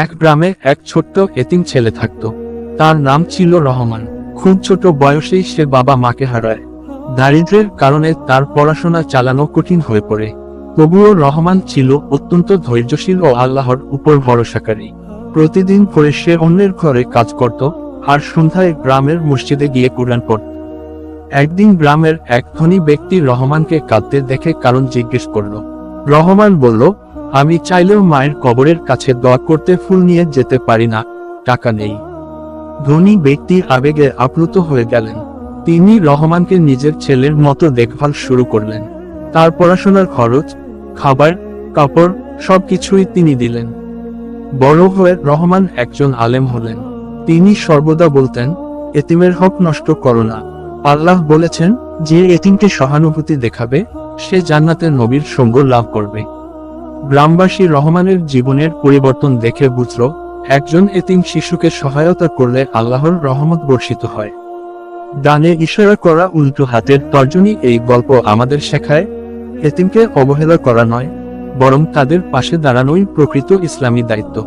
এক গ্রামে এক ছোট্ট এতিম ছেলে থাকত। তার নাম ছিল রহমান। খুব ছোট বয়সেই সে বাবা মাকে হারায়। দারিদ্র্যের কারণে তার পড়াশোনা চালানো কঠিন হয়ে পড়ে। তবুও রহমান ছিল অত্যন্ত ধৈর্যশীল ও আল্লাহর উপর ভরসাকারী। প্রতিদিন ভোরে সে অন্যের ঘরে কাজ করত, আর সন্ধ্যায় গ্রামের মসজিদে গিয়ে কুরআন পড়ত। একদিন গ্রামের এক ধনী ব্যক্তি রহমানকে কাঁদতে দেখে কারণ জিজ্ঞেস করল। রহমান বলল, আমি চাইলেও মায়ের কবরের কাছে দোয়া করতে ফুল নিয়ে যেতে পারি না, টাকা নেই। ধনী ব্যক্তি আবেগে আপ্লুত হয়ে গেলেন। তিনি রহমানকে নিজের ছেলের মতো দেখভাল শুরু করলেন। তার পড়াশোনার খরচ, খাবার, কাপড় সবকিছুই তিনি দিলেন। বড় হয়ে রহমান একজন আলেম হলেন। তিনি সর্বদা বলতেন, এতিমের হক নষ্ট করো না। আল্লাহ বলেছেন, যে এতিমকে সহানুভূতি দেখাবে সে জান্নাতের নবীর সঙ্গ লাভ করবে। গ্রামবাসী রহমানের জীবনের পরিবর্তন দেখে বুঝল, একজন এতিম শিশুকে সহায়তা করলে আল্লাহর রহমত বর্ষিত হয়। ডানে ইশারা করা উল্টো হাতের তর্জনী এই গল্প আমাদের শেখায়, এতিমকে অবহেলা করা নয়, বরং তাদের পাশে দাঁড়ানোই প্রকৃত ইসলামী দায়িত্ব।